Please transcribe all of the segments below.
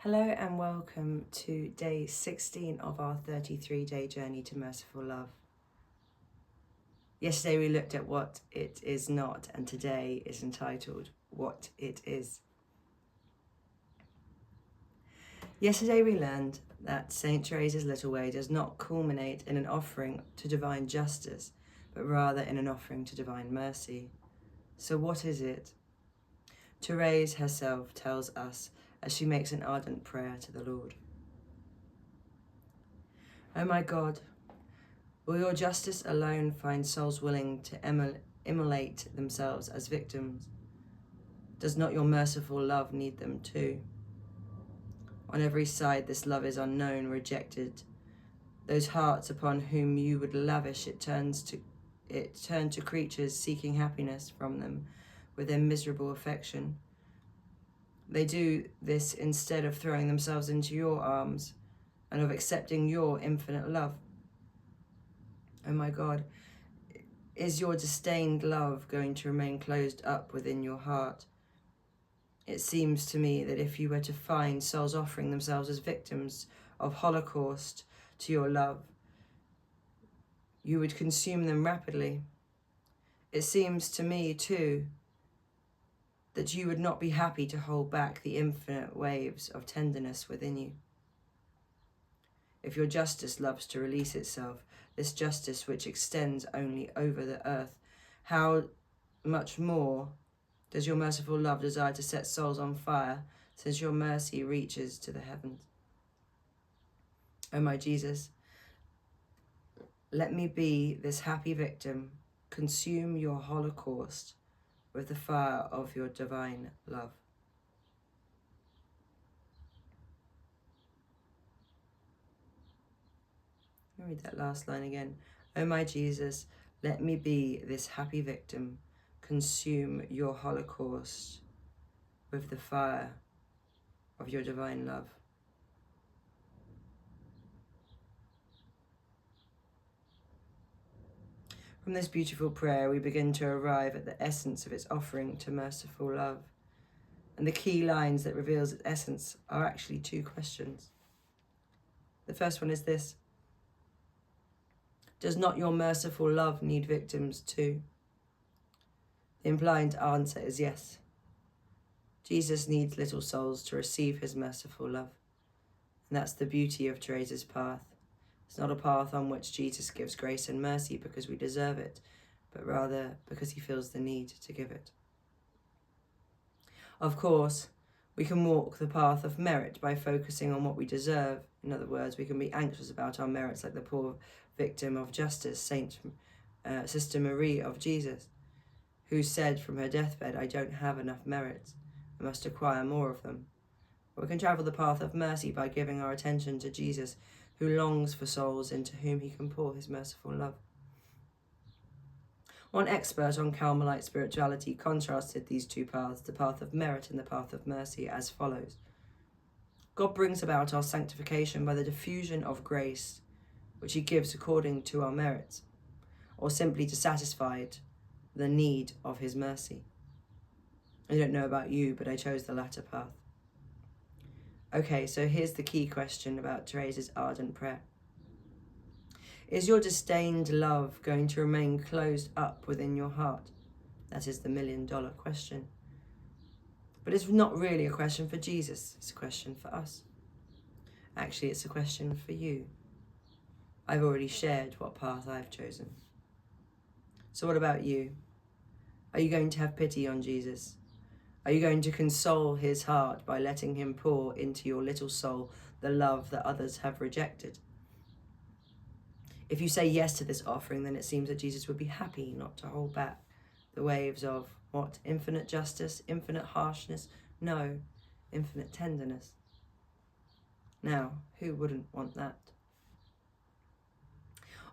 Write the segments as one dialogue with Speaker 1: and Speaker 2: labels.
Speaker 1: Hello and welcome to day 16 of our 33-day journey to merciful love. Yesterday we looked at what it is not, and today is entitled What It Is. Yesterday we learned that St. Teresa's little way does not culminate in an offering to divine justice, but rather in an offering to divine mercy. So what is it? Therese herself tells us as she makes an ardent prayer to the Lord. Oh my God, will your justice alone find souls willing to immolate themselves as victims? Does not your merciful love need them too? On every side this love is unknown, rejected. Those hearts upon whom you would lavish it turn to creatures seeking happiness from them with their miserable affection. They do this instead of throwing themselves into your arms and of accepting your infinite love. Oh my God, is your disdained love going to remain closed up within your heart? It seems to me that if you were to find souls offering themselves as victims of Holocaust to your love, you would consume them rapidly. It seems to me, too, that you would not be happy to hold back the infinite waves of tenderness within you. If your justice loves to release itself, this justice which extends only over the earth, how much more does your merciful love desire to set souls on fire, since your mercy reaches to the heavens? O my Jesus, let me be this happy victim. Consume your Holocaust with the fire of your divine love. I'll read that last line again. O my Jesus, let me be this happy victim. Consume your Holocaust with the fire of your divine love. From this beautiful prayer, we begin to arrive at the essence of its offering to merciful love. And the key lines that reveals its essence are actually two questions. The first one is this: does not your merciful love need victims too? The implied answer is yes. Jesus needs little souls to receive his merciful love. And that's the beauty of Teresa's path. It's not a path on which Jesus gives grace and mercy because we deserve it, but rather because he feels the need to give it. Of course, we can walk the path of merit by focusing on what we deserve. In other words, we can be anxious about our merits like the poor victim of justice, Sister Marie of Jesus, who said from her deathbed, I don't have enough merits, I must acquire more of them. Or we can travel the path of mercy by giving our attention to Jesus, who longs for souls into whom he can pour his merciful love. One expert on Carmelite spirituality contrasted these two paths, the path of merit and the path of mercy, as follows. God brings about our sanctification by the diffusion of grace, which he gives according to our merits, or simply to satisfy the need of his mercy. I don't know about you, but I chose the latter path. Okay, so here's the key question about Teresa's ardent prayer. Is your disdained love going to remain closed up within your heart? That is the $1 million question. But it's not really a question for Jesus, it's a question for us. Actually, it's a question for you. I've already shared what path I've chosen. So what about you? Are you going to have pity on Jesus? Are you going to console his heart by letting him pour into your little soul the love that others have rejected? If you say yes to this offering, then it seems that Jesus would be happy not to hold back the waves of what? Infinite justice, infinite harshness? No, infinite tenderness. Now, who wouldn't want that?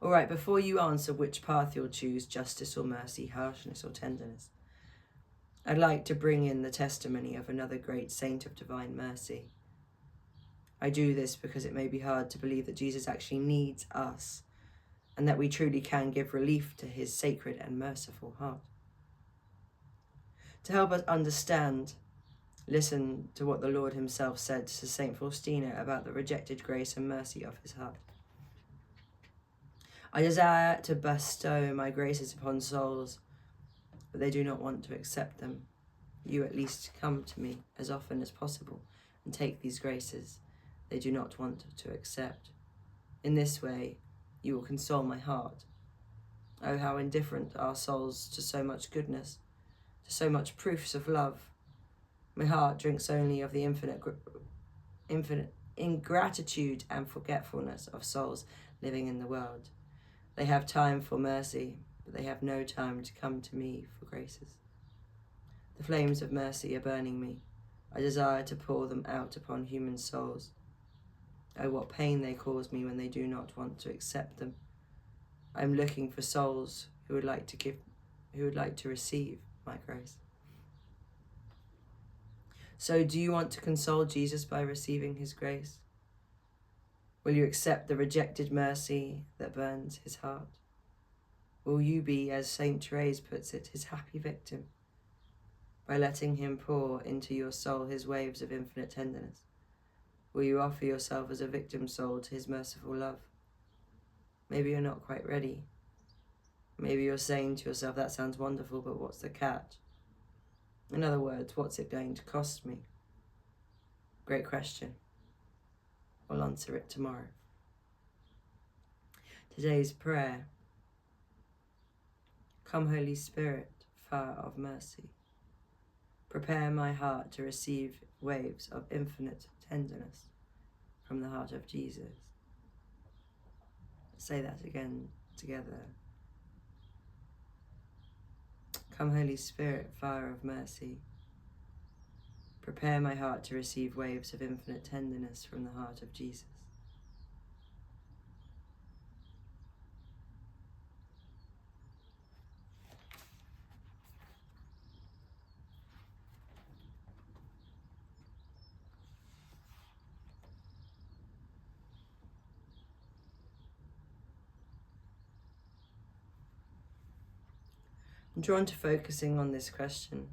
Speaker 1: All right, before you answer which path you'll choose, justice or mercy, harshness or tenderness, I'd like to bring in the testimony of another great saint of divine mercy. I do this because it may be hard to believe that Jesus actually needs us and that we truly can give relief to his sacred and merciful heart. To help us understand Listen to what the Lord himself said to Saint Faustina about the rejected grace and mercy of his heart. I desire to bestow my graces upon souls, but they do not want to accept them. You at least come to me as often as possible and take these graces they do not want to accept. In this way, you will console my heart. Oh, how indifferent are souls to so much goodness, to so much proofs of love. My heart drinks only of the infinite ingratitude and forgetfulness of souls living in the world. They have time for mercy, but they have no time to come to me for graces. The flames of mercy are burning me. I desire to pour them out upon human souls. Oh, what pain they cause me when they do not want to accept them. I am looking for souls who would like to receive my grace. So, do you want to console Jesus by receiving his grace? Will you accept the rejected mercy that burns his heart? Will you be, as Saint Therese puts it, his happy victim, by letting him pour into your soul his waves of infinite tenderness? Will you offer yourself as a victim soul to his merciful love? Maybe you're not quite ready. Maybe you're saying to yourself, that sounds wonderful, but what's the catch? In other words, what's it going to cost me? Great question. We'll answer it tomorrow. Today's prayer. Come, Holy Spirit, fire of mercy. Prepare my heart to receive waves of infinite tenderness from the heart of Jesus. Say that again together. Come, Holy Spirit, fire of mercy. Prepare my heart to receive waves of infinite tenderness from the heart of Jesus. I'm drawn to focusing on this question.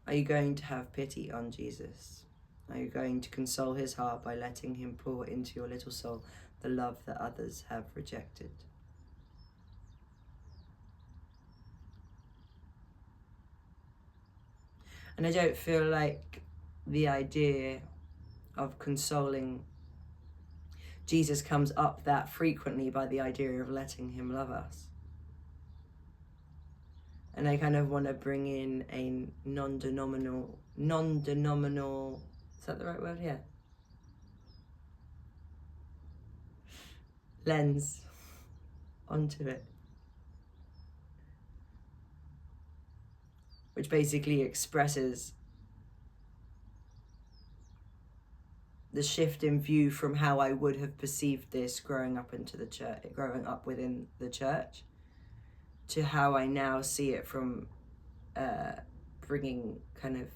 Speaker 1: Are you going to have pity on Jesus? Are you going to console his heart by letting him pour into your little soul the love that others have rejected? And I don't feel like the idea of consoling Jesus comes up that frequently by the idea of letting him love us. And I kind of want to bring in a non-denominational, is that the right word? Yeah. Lens onto it. Which basically expresses the shift in view from how I would have perceived this growing up within the church, to how I now see it from bringing kind of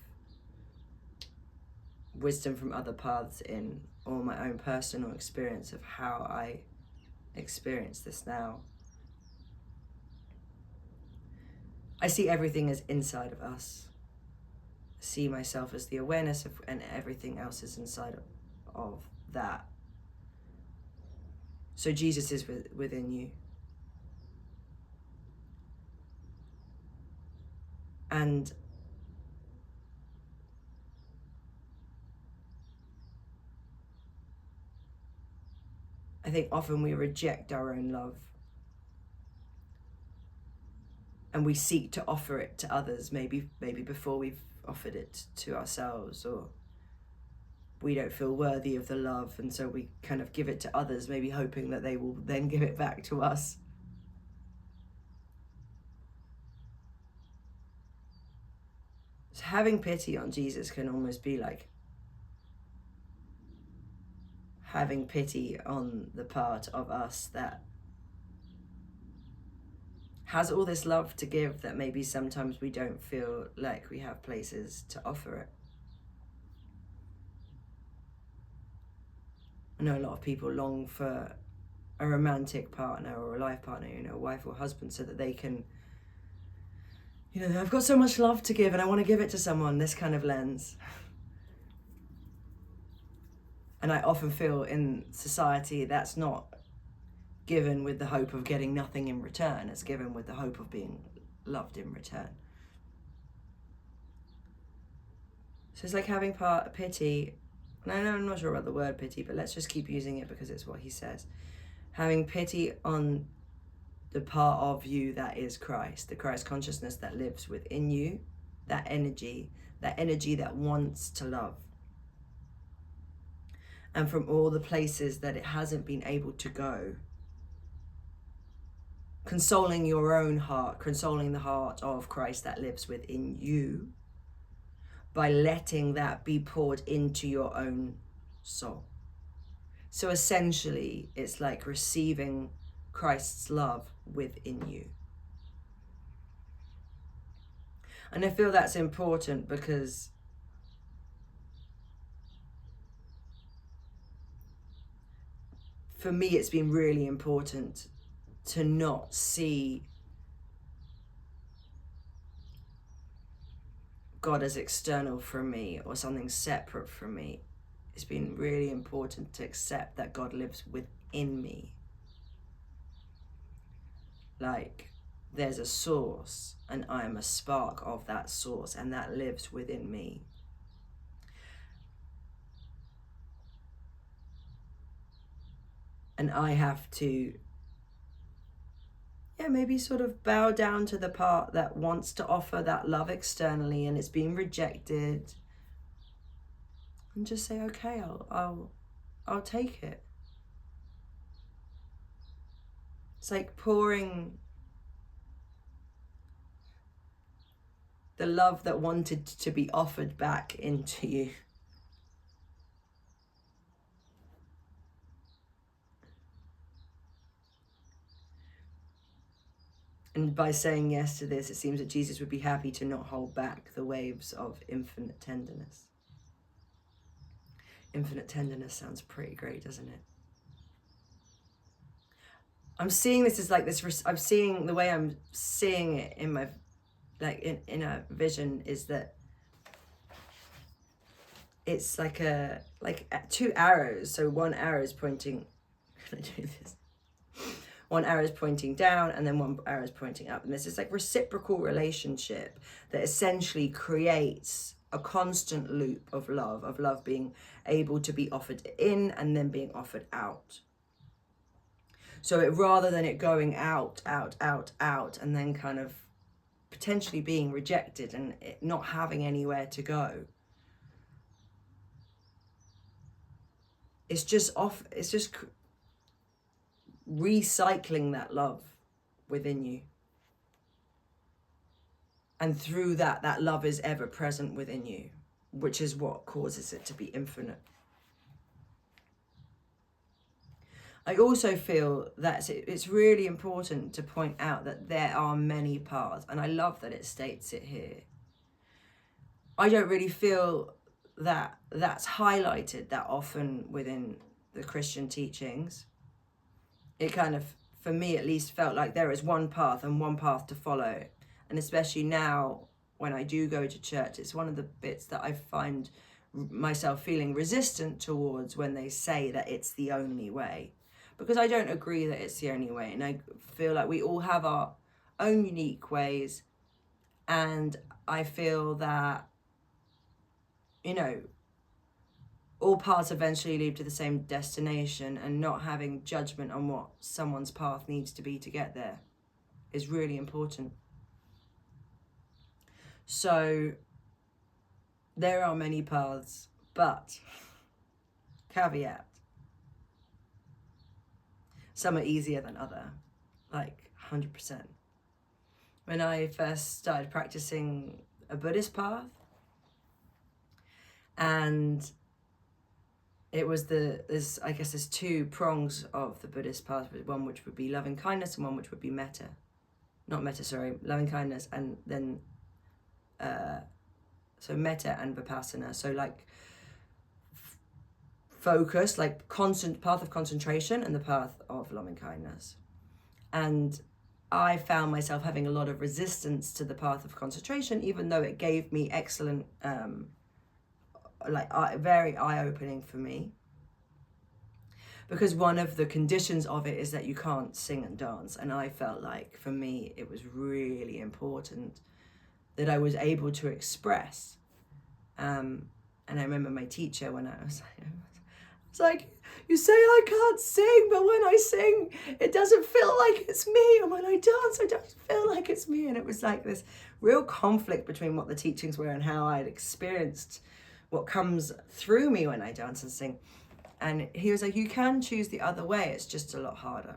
Speaker 1: wisdom from other paths in, or my own personal experience of how I experience this now. I see everything as inside of us. I see myself as the awareness of, and everything else is inside of that. So Jesus is within you. And I think often we reject our own love and we seek to offer it to others, maybe before we've offered it to ourselves, or we don't feel worthy of the love, and so we kind of give it to others, maybe hoping that they will then give it back to us. So having pity on Jesus can almost be like having pity on the part of us that has all this love to give that maybe sometimes we don't feel like we have places to offer it. I know a lot of people long for a romantic partner or a life partner, a wife or husband, so that they can, I've got so much love to give and I want to give it to someone, this kind of lens. And I often feel in society that's not given with the hope of getting nothing in return. It's given with the hope of being loved in return. So it's like having pity. No, I'm not sure about the word pity, but let's just keep using it because it's what he says. Having pity on the part of you that is Christ, the Christ consciousness that lives within you, that energy that wants to love. And from all the places that it hasn't been able to go, consoling your own heart, consoling the heart of Christ that lives within you, by letting that be poured into your own soul. So essentially, it's like receiving Christ's love within you. And I feel that's important because for me, it's been really important to not see God as external from me or something separate from me. It's been really important to accept that God lives within me. Like, there's a source and I am a spark of that source, and that lives within me. And I have to, maybe sort of bow down to the part that wants to offer that love externally and it's being rejected, and just say, okay, I'll take it. It's like pouring the love that wanted to be offered back into you. And by saying yes to this, it seems that Jesus would be happy to not hold back the waves of infinite tenderness. Infinite tenderness sounds pretty great, doesn't it? I'm seeing this as like this, I'm seeing the way I'm seeing it in my, like in a vision is that it's like two arrows. So one arrow is pointing, can I do this? One arrow is pointing down and then one arrow is pointing up. And there's this like reciprocal relationship that essentially creates a constant loop of love being able to be offered in and then being offered out. So it, rather than it going out, and then kind of potentially being rejected and it not having anywhere to go, it's just recycling that love within you. And through that love is ever present within you, which is what causes it to be infinite. I also feel that it's really important to point out that there are many paths, and I love that it states it here. I don't really feel that that's highlighted that often within the Christian teachings. It kind of, for me at least, felt like there is one path and one path to follow. And especially now when I do go to church, it's one of the bits that I find myself feeling resistant towards when they say that it's the only way. Because I don't agree that it's the only way. And I feel like we all have our own unique ways. And I feel that, all paths eventually lead to the same destination, and not having judgment on what someone's path needs to be to get there is really important. So there are many paths, but caveat, some are easier than other, like 100%. When I first started practicing a Buddhist path, and it was there's two prongs of the Buddhist path, one which would be loving kindness and one which would be loving kindness, and then so metta and vipassana. So like focus, like constant path of concentration, and the path of loving kindness. And I found myself having a lot of resistance to the path of concentration, even though it gave me excellent very eye-opening for me. because one of the conditions of it is that you can't sing and dance. And I felt like for me, it was really important that I was able to express. And I remember my teacher when I was like, you say I can't sing, but when I sing, it doesn't feel like it's me. And when I dance, I don't feel like it's me. And it was like this real conflict between what the teachings were and how I'd experienced what comes through me when I dance and sing. And he was like, you can choose the other way. It's just a lot harder.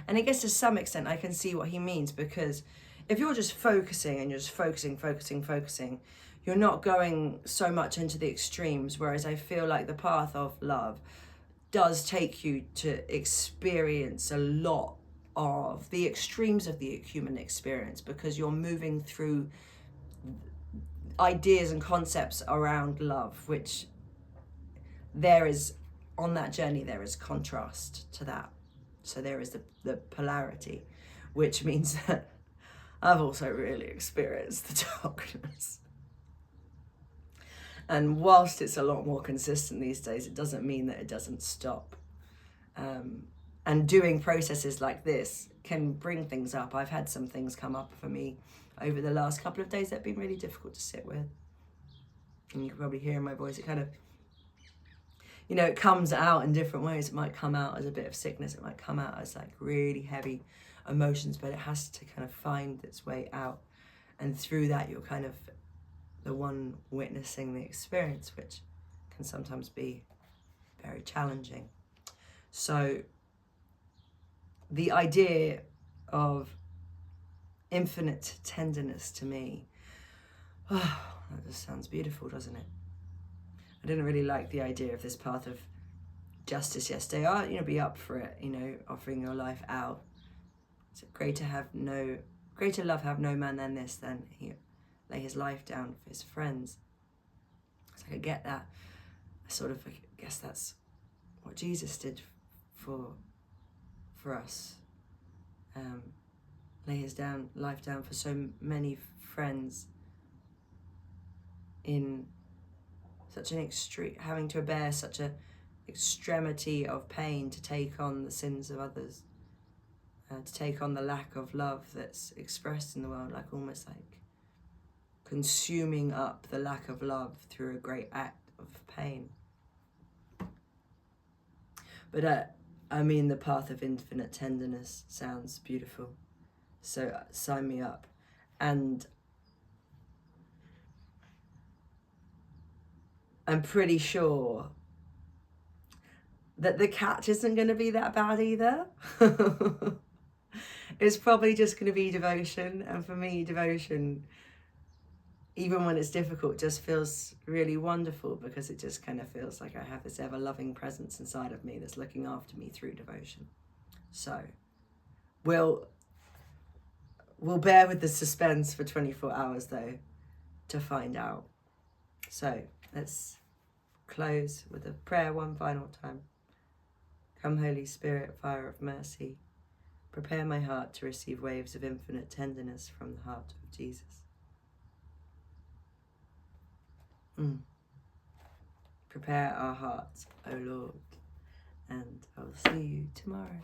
Speaker 1: And I guess to some extent, I can see what he means, because if you're just focusing and you're just focusing, you're not going so much into the extremes. Whereas I feel like the path of love does take you to experience a lot of the extremes of the human experience, because you're moving through ideas and concepts around love, which there is, on that journey, there is contrast to that. So there is the polarity, which means that I've also really experienced the darkness. And whilst it's a lot more consistent these days, it doesn't mean that it doesn't stop. And doing processes like this can bring things up. I've had some things come up for me over the last couple of days that have been really difficult to sit with. And you can probably hear in my voice, it kind of, it comes out in different ways. It might come out as a bit of sickness. It might come out as like really heavy emotions, but it has to kind of find its way out. And through that, you're kind of the one witnessing the experience, which can sometimes be very challenging. So the idea of infinite tenderness to me, that just sounds beautiful, doesn't it? I didn't really like the idea of this path of justice yesterday. I'll, be up for it, offering your life out. It's greater love have no man than this, than he lay his life down for his friends. So I get that. I guess that's what Jesus did for us. Lay his life down for so many friends in such an extreme, having to bear such a extremity of pain to take on the sins of others, to take on the lack of love that's expressed in the world, like almost like consuming up the lack of love through a great act of pain. But the path of infinite tenderness sounds beautiful. So sign me up. And I'm pretty sure that the catch isn't going to be that bad either. It's probably just going to be devotion. And for me, devotion, even when it's difficult, just feels really wonderful, because it just kind of feels like I have this ever-loving presence inside of me that's looking after me through devotion. So we'll bear with the suspense for 24 hours, though, to find out. So let's close with a prayer one final time. Come, Holy Spirit, fire of mercy, prepare my heart to receive waves of infinite tenderness from the heart of Jesus. Prepare our hearts, O Lord, and I'll see you tomorrow.